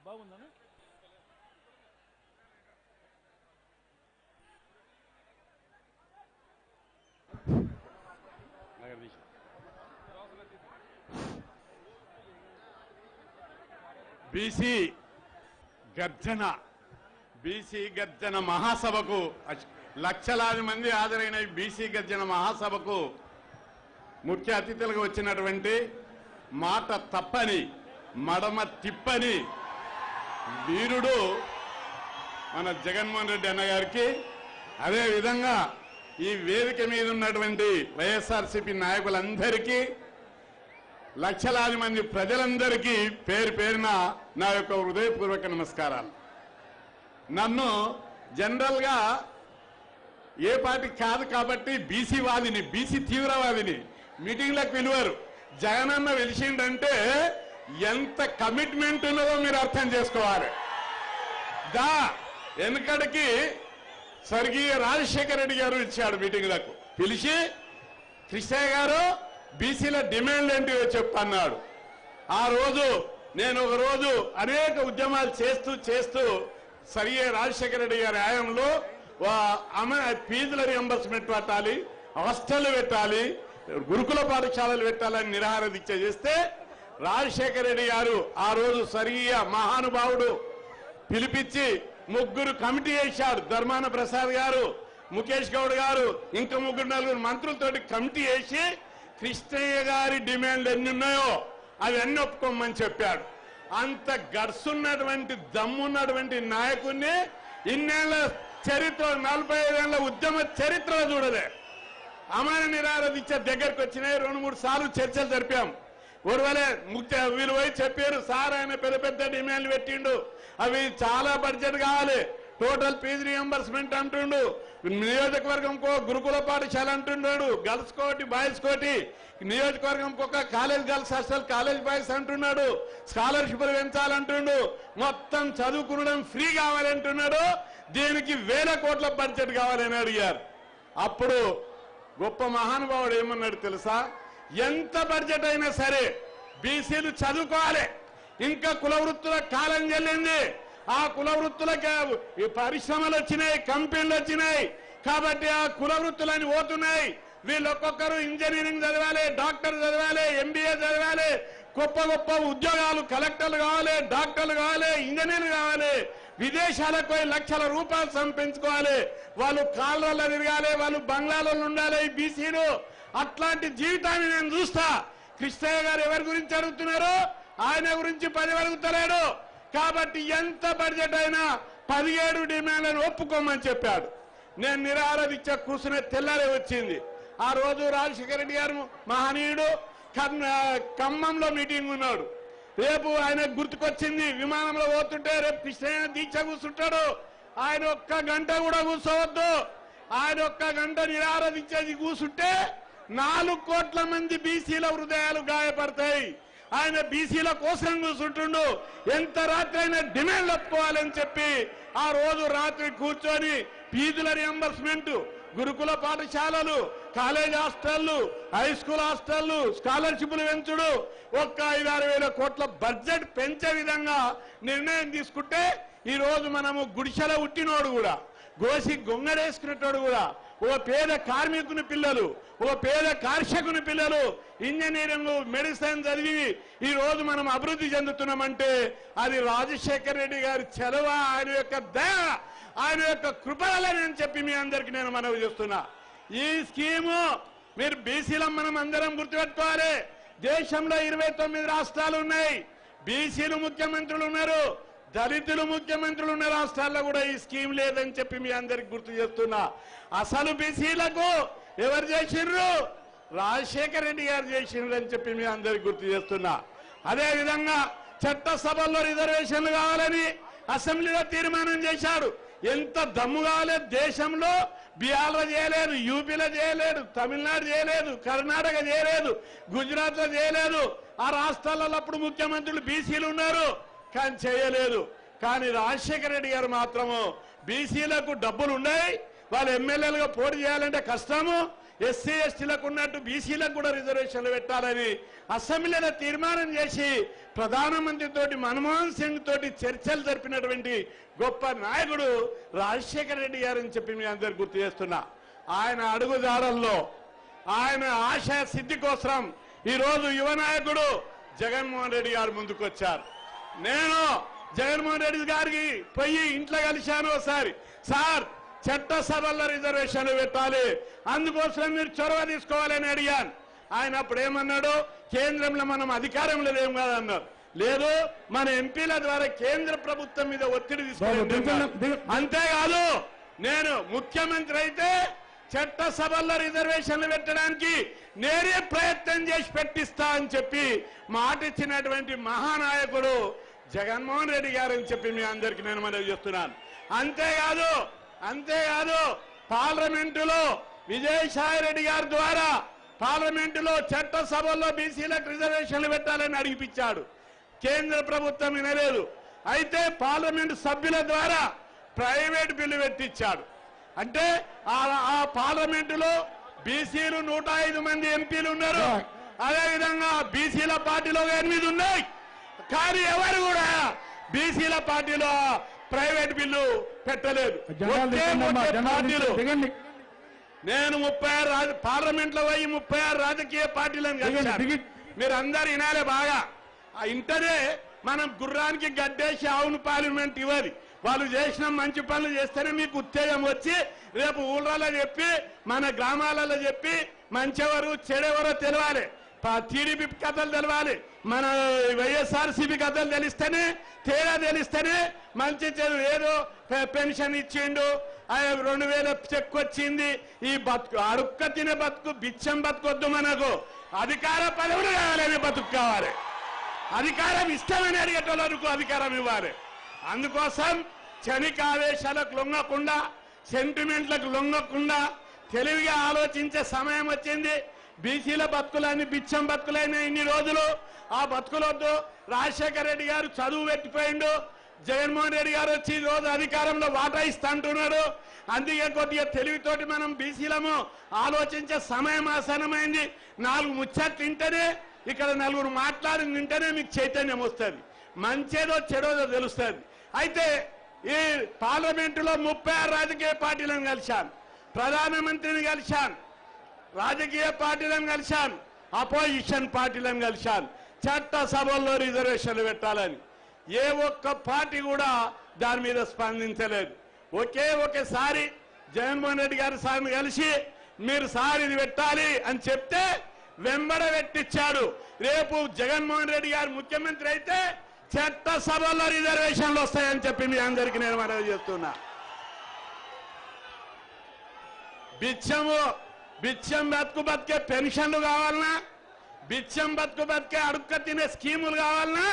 బాగుందనా? BC గర్జన మహాసభకు లక్షలాది మంది హాజరైన బీసీ గర్జన మహాసభకు ముఖ్య అతిథులుగా వచ్చినటువంటి మాట తప్పని మడమ తిప్పని వీరుడు మన జగన్మోహన్ రెడ్డి అన్న గారికి, అదేవిధంగా ఈ వేదిక మీద ఉన్నటువంటి వైఎస్ఆర్సీపీ నాయకులందరికీ, లక్షలాది మంది ప్రజలందరికీ పేరు పేరున నా యొక్క హృదయపూర్వక నమస్కారాలు. నన్ను జనరల్గా ఏ పార్టీ కాదు కాబట్టి బీసీ వాదిని, బీసీ తీవ్రవాదిని మీటింగ్లకు పిలువారు. జగనన్న వెలిసిండంటే ఎంత కమిట్మెంట్ ఉన్నదో మీరు అర్థం చేసుకోవాలి. వెనకడికి స్వర్గీయ రాజశేఖర రెడ్డి గారు ఇచ్చాడు మీటింగ్లకు పిలిచి, కృష్ణయ్య గారు బీసీల డిమాండ్ ఏంటివో చెప్పన్నాడు. ఆ రోజు నేను ఒక రోజు అనేక ఉద్యమాలు చేస్తూ స్వర్గీయ రాజశేఖర రెడ్డి గారి హయాంలో ఫీజుల రియంబర్స్మెంట్ పెట్టాలి, హాస్టళ్లు పెట్టాలి, గురుకుల పాఠశాలలు పెట్టాలని నిరాహార దీక్ష చేస్తే రాజశేఖర రెడ్డి గారు ఆ రోజు స్వర్గీయ మహానుభావుడు పిలిపించి ముగ్గురు కమిటీ వేశారు. ధర్మాన ప్రసాద్ గారు, ముఖేష్ గౌడ్ గారు, ఇంకా నలుగురు మంత్రులతోటి కమిటీ వేసి కృష్ణయ్య గారి డిమాండ్లు ఎన్ని ఉన్నాయో అవన్నీ ఒప్పుకోమని చెప్పాడు. అంత గడుసున్నటువంటి దమ్మున్నటువంటి నాయకుడిని ఇన్నేళ్ల చరిత్ర, 45 ఏళ్ల ఉద్యమ చరిత్రలో చూడలే. అమాన నిరాహార దీక్ష దగ్గరకు వచ్చినాయి. 2-3 సార్లు చర్చలు జరిపాం. ఒరువలే వీళ్ళు పోయి చెప్పారు, సార్ ఆయన పెద్ద పెద్ద డిమాండ్లు పెట్టిండు, అవి చాలా బడ్జెట్ కావాలి, టోటల్ ఫీజు రియంబర్స్మెంట్ అంటుండు, నియోజకవర్గంకో గురుకుల పాఠశాల అంటున్నాడు, గర్ల్స్ కోటి బాయ్స్ కోటి, నియోజకవర్గంకి ఒక college girls hostel, college boys అంటున్నాడు, స్కాలర్షిప్లు పెంచాలంటుండు, మొత్తం చదువుకునడం ఫ్రీ కావాలంటున్నాడు, దీనికి 1000 కోట్ల బడ్జెట్ కావాలని అడిగారు. అప్పుడు గొప్ప మహానుభావుడు ఏమన్నాడు తెలుసా? ఎంత బడ్జెట్ అయినా సరే బీసీలు చదువుకోవాలి, ఇంకా కుల వృత్తుల కాలం చెల్లింది, ఆ కుల వృత్తులకి పరిశ్రమలు వచ్చినాయి, కంపెనీలు వచ్చినాయి, కాబట్టి ఆ కుల వృత్తులని పోతున్నాయి. వీళ్ళు ఒక్కొక్కరు ఇంజనీరింగ్ చదవాలి, డాక్టర్ చదవాలి, ఎంబీఏ చదవాలి, గొప్ప గొప్ప ఉద్యోగాలు, కలెక్టర్లు కావాలి, డాక్టర్లు కావాలి, ఇంజనీర్లు కావాలి, విదేశాలకు పోయి లక్షల రూపాయలు సంపాదించుకోవాలి, వాళ్ళు కాళ్ళలో తిరగాలి, వాళ్ళు బంగ్లాలలో ఉండాలి. ఈ బీసీలు అట్లాంటి జీవితాన్ని నేను చూస్తా. కృష్ణయ్య గారు ఎవరి గురించి అడుగుతున్నారు? ఆయన గురించి 10 అడుగుతలేడు. కాబట్టి ఎంత బడ్జెట్ అయినా 17 డిమాండ్లను ఒప్పుకోమని చెప్పాడు. నేను నిరాహార దీక్ష కూర్చునే తెల్లారే వచ్చింది. ఆ రోజు రాజశేఖర రెడ్డి గారు మహనీయుడు ఖమ్మంలో మీటింగ్ ఉన్నాడు. రేపు ఆయన గుర్తుకొచ్చింది, విమానంలో పోతుంటే రేపు కృష్ణయ్య దీక్ష కూర్చుంటాడు, ఆయన 1 గంట కూడా కూర్చోవద్దు, ఆయన 1 గంట నిరాహార దీక్ష కూర్చుంటే 4 కోట్ల మంది బీసీల హృదయాలు గాయపడతాయి. ఆయన బీసీల కోసం కూర్చుంటుండు, ఎంత రాత్రి అయినా డిమాండ్లు ఒప్పుకోవాలని చెప్పి ఆ రోజు రాత్రి కూర్చొని ఫీజుల రియంబర్స్మెంట్, గురుకుల పాఠశాలలు, కాలేజ్ హాస్టళ్లు, హై స్కూల్ హాస్టళ్లు, స్కాలర్షిప్లు పెంచుడు, 5-6 వేల కోట్ల బడ్జెట్ పెంచే విధంగా నిర్ణయం తీసుకుంటే ఈ రోజు మనము గుడిసెల ఉట్టినోడు కూడా, గోసి గొంగడేసుకునేటోడు కూడా, ఓ పేద కార్మికుని పిల్లలు, ఓ పేద కర్షకుని పిల్లలు ఇంజనీరింగ్, మెడిసిన్ చదివి ఈ రోజు మనం అభివృద్ధి చెందుతున్నామంటే అది రాజశేఖర రెడ్డి గారి చలువ, ఆయన యొక్క దయ, ఆయన యొక్క కృపలని అని చెప్పి మీ అందరికీ నేను మనవి చేస్తున్నా. ఈ స్కీము మీరు బీసీలం మనం అందరం గుర్తుపెట్టుకోవాలి. దేశంలో 29 రాష్ట్రాలు ఉన్నాయి, బీసీలు ముఖ్యమంత్రులు ఉన్నారు, దళితులు ముఖ్యమంత్రులు ఉన్న రాష్ట్రాల్లో కూడా ఈ స్కీమ్ లేదని చెప్పి మీ అందరికి గుర్తు చేస్తున్నా. అసలు బీసీలకు ఎవరు చేసిండ్రు? రాజశేఖర రెడ్డి గారు చేసిండ్రు అని చెప్పి మీ అందరికి గుర్తు చేస్తున్నా. అదేవిధంగా చట్టసభల్లో రిజర్వేషన్లు కావాలని అసెంబ్లీలో తీర్మానం చేశాడు. ఎంత దమ్ము కావాలి? దేశంలో బీహార్లో చేయలేదు, యూపీలో చేయలేదు, తమిళనాడు చేయలేదు, కర్ణాటక చేయలేదు, గుజరాత్లో చేయలేదు. ఆ రాష్ట్రాలలో అప్పుడు ముఖ్యమంత్రులు బీసీలు ఉన్నారు కానీ చేయలేదు. కానీ రాజశేఖర రెడ్డి గారు మాత్రము బీసీలకు డబ్బులు ఉన్నాయి, వాళ్ళు ఎమ్మెల్యేలుగా పోటీ చేయాలంటే కష్టము, ఎస్సీ ఎస్టీలకు ఉన్నట్టు బీసీలకు కూడా రిజర్వేషన్లు పెట్టాలని అసెంబ్లీలో తీర్మానం చేసి ప్రధానమంత్రితోటి మన్మోహన్ సింగ్ తోటి చర్చలు జరిపినటువంటి గొప్ప నాయకుడు రాజశేఖర రెడ్డి గారని చెప్పి మీ అందరు గుర్తు చేస్తున్నా. ఆయన అడుగుదాడల్లో ఆయన ఆశయ సిద్ధి కోసం ఈరోజు యువ నాయకుడు జగన్మోహన్ రెడ్డి గారు ముందుకొచ్చారు. నేను జగన్మోహన్ రెడ్డి గారికి పోయి ఇంట్లో కలిశాను ఒకసారి. సార్, చట్టసభల్లో రిజర్వేషన్లు పెట్టాలి, అందుకోసం మీరు చొరవ తీసుకోవాలని అడిగాను. ఆయన అప్పుడు ఏమన్నాడు, కేంద్రంలో మనం అధికారంలో లేం కాదన్నారు. లేదు, మన ఎంపీల ద్వారా కేంద్ర ప్రభుత్వం మీద ఒత్తిడి తీసుకోవాలి. అంతేకాదు, నేను ముఖ్యమంత్రి అయితే చట్టసభల్లో రిజర్వేషన్లు పెట్టడానికి నేనే ప్రయత్నం చేసి పెట్టిస్తా అని చెప్పి మాట ఇచ్చినటువంటి మహానాయకుడు జగన్మోహన్ రెడ్డి గారు అని చెప్పి మీ అందరికీ నేను మనవి చేస్తున్నాను. అంతేకాదు పార్లమెంటులో విజయసాయి రెడ్డి గారి ద్వారా పార్లమెంటులో చట్టసభల్లో బీసీలకు రిజర్వేషన్లు పెట్టాలని అడిగిపించాడు. కేంద్ర ప్రభుత్వం వినలేదు. అయితే పార్లమెంటు సభ్యుల ద్వారా ప్రైవేట్ బిల్లు పెట్టించాడు. అంటే ఆ పార్లమెంటులో బీసీలు 105 మంది ఎంపీలు ఉన్నారు. అదేవిధంగా బీసీల పార్టీలో 8 ఉన్నాయి. కానీ ఎవరు కూడా బీసీల పార్టీలో ప్రైవేట్ బిల్లు పెట్టలేదు. నేను 36 పార్లమెంట్ లో పోయి 36 రాజకీయ పార్టీలను కలిశాను. మీరు అందరు వినాలే బాగా. ఇంటనే మనం గుర్రానికి గడ్డేసి ఆవును పార్లమెంట్ ఇవ్వాలి. వాళ్ళు చేసిన మంచి పనులు చేస్తేనే మీకు ఉత్తేజం వచ్చి రేపు ఊళ్ళలో చెప్పి మన గ్రామాలలో చెప్పి మంచెవరు చెడెవరో తెలవాలి, టీడీపీ కథలు తెలవాలి, మన వైఎస్ఆర్సీపీ కథలు తెలిస్తేనే తేడా తెలిస్తేనే మంచి చెడు. ఏదో పెన్షన్ ఇచ్చిండు, 2000 చెక్ వచ్చింది. ఈ బతుకు అడుక్క తినే బతుకు బిచ్చం బతుకొద్దు. మనకు అధికార పదవులు కావాలనే బతుకు కావాలి. అధికారం ఇష్టమని అడిగేటోళ్ళకు అధికారం ఇవ్వాలి. అందుకోసం క్షణిక ఆవేశాలకు లొంగకుండా, సెంటిమెంట్లకు లొంగకుండా తెలివిగా ఆలోచించే సమయం వచ్చింది. బీసీల బతుకులన్నీ బిచ్చం బతుకులైన ఇన్ని రోజులు ఆ బతుకులొద్దు. రాజశేఖర రెడ్డి గారు చదువు పెట్టిపోయిండు, జగన్మోహన్ రెడ్డి గారు వచ్చి రోజు అధికారంలో వాటా ఇస్తా అంటున్నాడు. అందుకే కొద్దిగా తెలివితోటి మనం బీసీలము ఆలోచించే సమయం ఆసనమైంది. 4 ముచ్చట్లు వింటేనే, ఇక్కడ 4 మాట్లాడి వింటేనే మీకు చైతన్యం వస్తుంది, మంచేదో చెడోదో తెలుస్తుంది. అయితే ఈ పార్లమెంటులో 36 రాజకీయ పార్టీలను కలిశాను, ప్రధానమంత్రిని కలిశాను, రాజకీయ పార్టీలను కలిశాను, అపోజిషన్ పార్టీలను కలిశాను. చట్టసభల్లో రిజర్వేషన్లు పెట్టాలని ఏ ఒక్క పార్టీ కూడా దాని మీద స్పందించలేదు. ఒకేసారి జగన్మోహన్ రెడ్డి గారు సార్ని కలిసి మీరు సార్ ఇది పెట్టాలి అని చెప్తే వెంబడ పెట్టించాడు. రేపు జగన్మోహన్ రెడ్డి గారు ముఖ్యమంత్రి అయితే చట్టసభల్లో రిజర్వేషన్లు వస్తాయని చెప్పి మీ అందరికీ నేను మనవి చేస్తున్నా. బిచ్చం బతుకు బతికే పెన్షన్లు కావాలన్నా, బిచ్చం బతుకు బతికే అడుక్క తినే స్కీములు కావాలన్నా,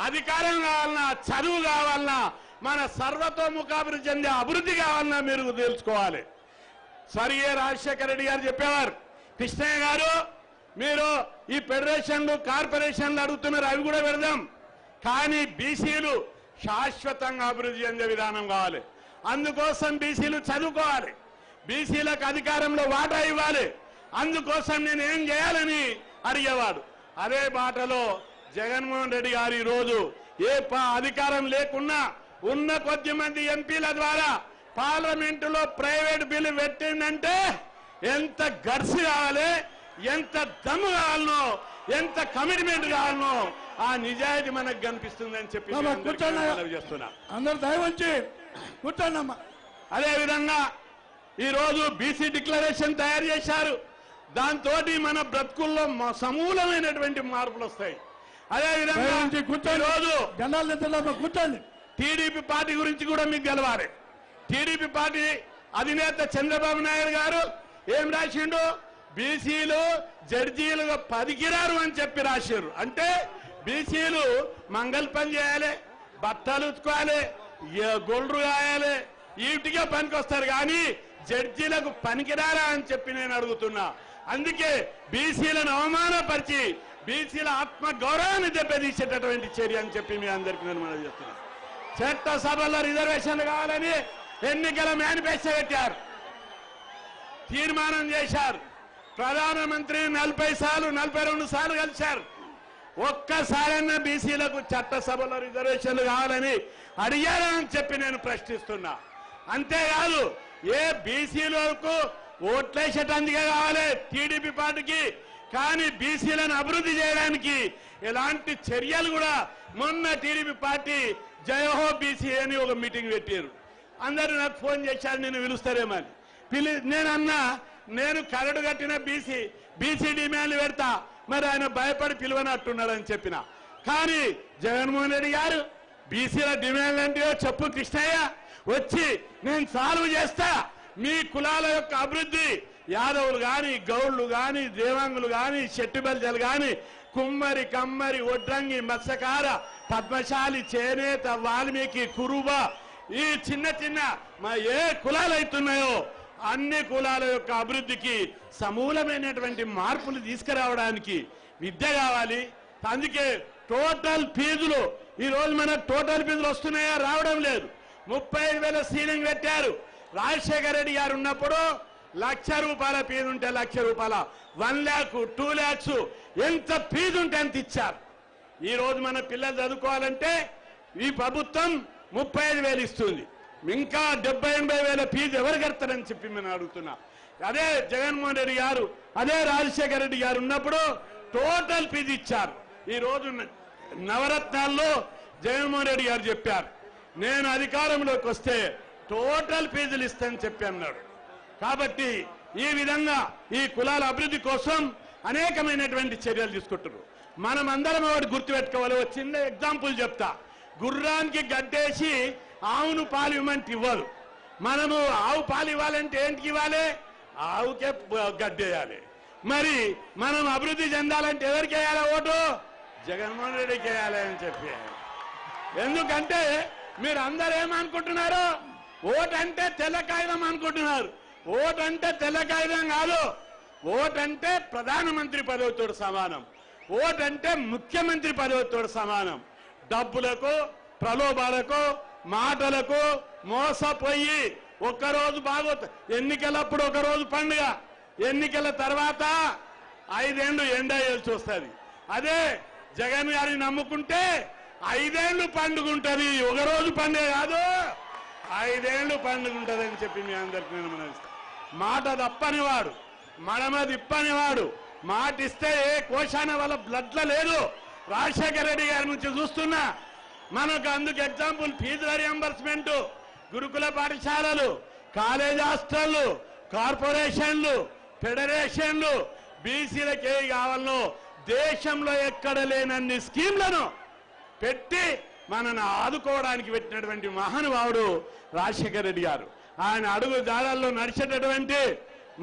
అధికారం కావాలన్నా, చదువు కావాలన్నా, మన సర్వతోముఖాభివృద్ధి చెందే అభివృద్ధి కావాలన్నా మీరు తెలుసుకోవాలి. స్వర్గీయ రాజశేఖర రెడ్డి గారు చెప్పేవారు, కృష్ణయ్య గారు మీరు ఈ ఫెడరేషన్లు కార్పొరేషన్లు అడుగుతున్నారు, అవి కూడా పెడదాం, కానీ బీసీలు శాశ్వతంగా అభివృద్ధి చెందే విధానం కావాలి. అందుకోసం బీసీలు చదువుకోవాలి, బీసీలకు అధికారంలో వాటా ఇవ్వాలి. అందుకోసం నేను ఏం చేయాలని అడిగేవాడు. అదే బాటలో జగన్మోహన్ రెడ్డి గారు ఈరోజు ఏ అధికారం లేకున్నా ఉన్న కొద్ది మంది ఎంపీల ద్వారా పార్లమెంటులో ప్రైవేట్ బిల్లు పెట్టిందంటే ఎంత గడ్స్ కావాలి, ఎంత దమ్ము కావాలనో, ఎంత కమిట్మెంట్ కావాలనో ఆ నిజాయితీ మనకు కనిపిస్తుందని చెప్పి చేస్తున్నా. అందరూ దయవంచి కూర్చోండమ్మా. అదేవిధంగా ఈరోజు బీసీ డిక్లరేషన్ తయారు చేశారు. దాంతో మన బ్రతుకుల్లో సమూలమైనటువంటి మార్పులు వస్తాయి. అదేవిధంగా ఈరోజు కూర్చోండి. టీడీపీ పార్టీ గురించి కూడా మీకు గెలవాలి. టీడీపీ పార్టీ అధినేత చంద్రబాబు నాయుడు గారు ఏం రాసిండు, బీసీలు జడ్జీలుగా పనికిరారు అని చెప్పి రాశారు. అంటే బీసీలు మంగళ పని చేయాలి, బట్టలు ఉతుకోవాలి, గొల్లు కాయాలి, వీటికే పనికి వస్తారు, కానీ జడ్జీలకు పనికిరారా అని చెప్పి నేను అడుగుతున్నా. అందుకే బీసీలను అవమానపరిచి బీసీల ఆత్మ గౌరవాన్ని దెబ్బతీసేటటువంటి చర్య అని చెప్పి మీ అందరికీ నేను మనవి చేస్తున్నా. చట్టసభల్లో రిజర్వేషన్లు కావాలని ఎన్నికల మేనిఫెస్టో పెట్టారు. తీర్మానం చేశారు. ప్రధానమంత్రిని 40 సార్లు 42 సార్లు కలిశారు. ఒక్కసారన్నా బీసీలకు చట్టసభలో రిజర్వేషన్లు కావాలని అడిగారని చెప్పి నేను ప్రశ్నిస్తున్నా. అంతేకాదు ఏ బీసీలకు ఓట్లేసేటందుకే కావాలి టీడీపీ పార్టీకి, కానీ బీసీలను అభివృద్ధి చేయడానికి ఎలాంటి చర్యలు కూడా మొన్న టీడీపీ పార్టీ జయహో బీసీ అని ఒక మీటింగ్ పెట్టారు. అందరూ నాకు ఫోన్ చేశారు, నేను పిలుస్తారేమని. నేను అన్నా నేను కరడు కట్టిన బీసీ డిమాండ్లు పెడతా, మరి ఆయన భయపడి పిలువనట్టున్నాడని చెప్పిన. కానీ జగన్మోహన్ రెడ్డి గారు బీసీల డిమాండ్లు అంటే చెప్పు కృష్ణయ్య, వచ్చి నేను సాల్వ్ చేస్తా, మీ కులాల యొక్క అభివృద్ధి, యాదవులు కానీ గౌళ్ళు కానీ దేవాంగులు కానీ శెట్టిబల్జలు కానీ కుమ్మరి కమ్మరి ఒడ్రంగి మత్స్యకార పద్మశాలి చేనేత వాల్మీకి కురుబ ఈ చిన్న చిన్న ఏ కులాలు అవుతున్నాయో అన్ని కులాల యొక్క అభివృద్ధికి సమూలమైనటువంటి మార్పులు తీసుకురావడానికి విద్య కావాలి. అందుకే టోటల్ ఫీజులు ఈరోజు మనకు టోటల్ ఫీజులు వస్తున్నాయా? రావడం లేదు. 35,000 సీలింగ్ పెట్టారు. రాజశేఖర రెడ్డి గారు ఉన్నప్పుడు ₹1,00,000 ఫీజు ఉంటే ₹1,00,000 1 lakh 2 lakhs ఎంత ఫీజు ఉంటే అంత ఇచ్చారు. ఈ రోజు మన పిల్లలు చదువుకోవాలంటే ఈ ప్రభుత్వం 35,000 ఇస్తుంది. ఇంకా 70,000-80,000 ఫీజు ఎవరు కడతారని చెప్పి నేను అడుగుతున్నా. అదే జగన్మోహన్ రెడ్డి గారు అదే రాజశేఖర రెడ్డి గారు ఉన్నప్పుడు టోటల్ ఫీజు ఇచ్చారు. ఈ రోజు నవరత్నాల్లో జగన్మోహన్ రెడ్డి గారు చెప్పారు, నేను అధికారంలోకి వస్తే టోటల్ ఫీజులు ఇస్తానని చెప్పి అన్నాడు. కాబట్టి ఈ విధంగా ఈ కులాల అభివృద్ధి కోసం అనేకమైనటువంటి చర్యలు తీసుకుంటున్నారు. మనం అందరం ఒకటి గుర్తుపెట్టుకోవాలి. ఒక చిన్న ఎగ్జాంపుల్ చెప్తా. గుర్రానికి గడ్డేసి ఆవును పాలు ఇవ్వమంటే ఇవ్వదు. మనము ఆవు పాలు ఇవ్వాలంటే ఏంటికి ఇవ్వాలి? ఆవుకే గడ్డేయాలి. మరి మనం అభివృద్ధి చెందాలంటే ఎవరికి వేయాలి ఓటు? జగన్మోహన్ రెడ్డికి వేయాలి అని చెప్పి. ఎందుకంటే మీరు అందరూ ఏమనుకుంటున్నారు? ఓటు అంటే తెల్ల కాగితం అనుకుంటున్నారు. ఓటు అంటే తెల్ల కాగితం కాదు. ఓటు అంటే ప్రధానమంత్రి పదవితో సమానం. ఓటు అంటే ముఖ్యమంత్రి పదవితో సమానం. డబ్బులకు ప్రలోభాలకు మాటలకు మోసపోయి ఒక్కరోజు బాగోతు, ఎన్నికలప్పుడు ఒకరోజు పండుగ, ఎన్నికల తర్వాత 5 ఏళ్ళు ఎండ వేయాల్సి వస్తుంది. అదే జగన్ గారిని నమ్ముకుంటే 5 ఏళ్ళు పండుగ ఉంటుంది. ఒకరోజు పండుగ కాదు, 5 ఏళ్ళు పండుగ ఉంటుంది అని చెప్పి మీ అందరికీ నేను మనవిస్తాను. మాట తప్పనివాడు, మడమ తిప్పనివాడు, మాట ఇస్తే ఏ కోశాన వాళ్ళ బ్లడ్లో లేదు. రాజశేఖర రెడ్డి గారి నుంచి చూస్తున్నా. మనకు అందుకు ఎగ్జాంపుల్ ఫీజుల రియంబర్స్మెంట్, గురుకుల పాఠశాలలు, కాలేజ్ హాస్టళ్లు, కార్పొరేషన్లు, ఫెడరేషన్లు, బీసీలకు ఏ కావాలో దేశంలో ఎక్కడ లేనన్ని స్కీమ్లను పెట్టి మనను ఆదుకోవడానికి పెట్టినటువంటి మహానుభావుడు రాజశేఖర రెడ్డి గారు. ఆయన అడుగు దారాల్లో నడిచేటటువంటి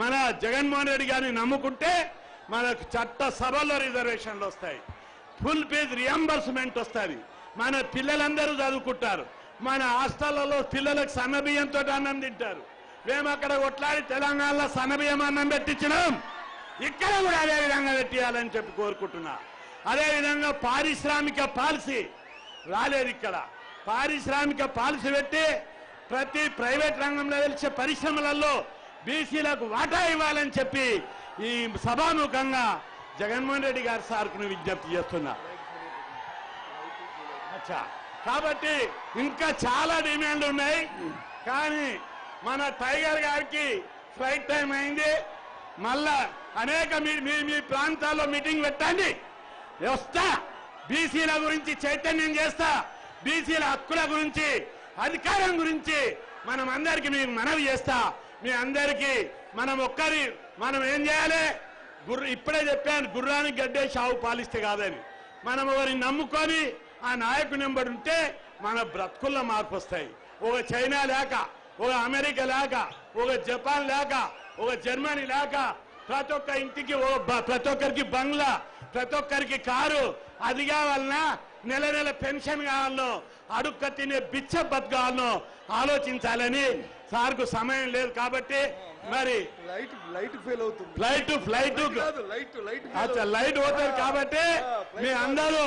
మన జగన్మోహన్ రెడ్డి గారిని నమ్ముకుంటే మనకు చట్ట సభల్లో రిజర్వేషన్లు వస్తాయి, ఫుల్ ఫీజ్ రియంబర్స్మెంట్ వస్తుంది, మన పిల్లలందరూ చదువుకుంటారు, మన హాస్టళ్లలో పిల్లలకు సన్నబియ్యంతో అన్నం తింటారు. మేము అక్కడ కొట్లాడి తెలంగాణలో సన్నబియ్యం అన్నం పెట్టించినాం, ఇక్కడ కూడా అదే విధంగా పెట్టియాలని చెప్పి కోరుకుంటున్నా. అదేవిధంగా పారిశ్రామిక పాలసీ రాలేదు. ఇక్కడ పారిశ్రామిక పాలసీ పెట్టి ప్రతి ప్రైవేట్ రంగంలో వెలిచే పరిశ్రమలలో బీసీలకు వాటా ఇవ్వాలని చెప్పి ఈ సభాముఖంగా జగన్మోహన్ రెడ్డి గారి సార్కు విజ్ఞప్తి చేస్తున్నా. కాబట్టి ఇంకా చాలా డిమాండ్లు ఉన్నాయి. కానీ మన టైగర్ గారికి ఫ్లైట్ టైం అయింది. మళ్ళా అనేక మీ ప్రాంతాల్లో మీటింగ్ పెట్టండి, వస్తా, బీసీల గురించి చైతన్యం చేస్తా, బీసీల హక్కుల గురించి అధికారం గురించి మనం అందరికీ మీకు మనవి చేస్తా. మీ అందరికీ మనం ఏం చేయాలి? ఇప్పుడే చెప్పాను, గుర్రానికి గడ్డేసి ఆవు పాలిస్తే కాదని. మనం ఎవరిని నమ్ముకొని ఆ నాయకుని వెంబడి ఉంటే మన బ్రతుకుల్లో మార్పు వస్తాయి. ఒక చైనా లేక, ఒక అమెరికా లేక, ఒక జపాన్ లేక, ఒక జర్మనీ లేక ప్రతి ఒక్క ఇంటికి ప్రతి ఒక్కరికి బంగ్లా, ప్రతి ఒక్కరికి కారు, అది కావాలన్నా నెల నెల పెన్షన్ కావాలనో, అడుక్క తినే బిచ్చ బతకాలనో ఆలోచించాలని సార్కు సమయం లేదు. కాబట్టి మరి లైట్ ఫెయిల్ అవుతుంది, లైట్ అవుతుంది. కాబట్టి మీ అందరూ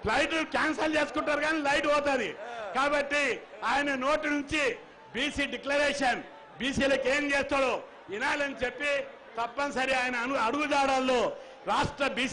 ఫ్లైట్ క్యాన్సిల్ చేసుకుంటారు కానీ లైట్ పోతుంది. కాబట్టి ఆయన నోటి నుంచి బీసీ డిక్లరేషన్, బీసీలకు ఏం చేస్తాడో వినాలని చెప్పి తప్పనిసరి ఆయన అడుగుజాడల్లో రాష్ట్ర బీసీ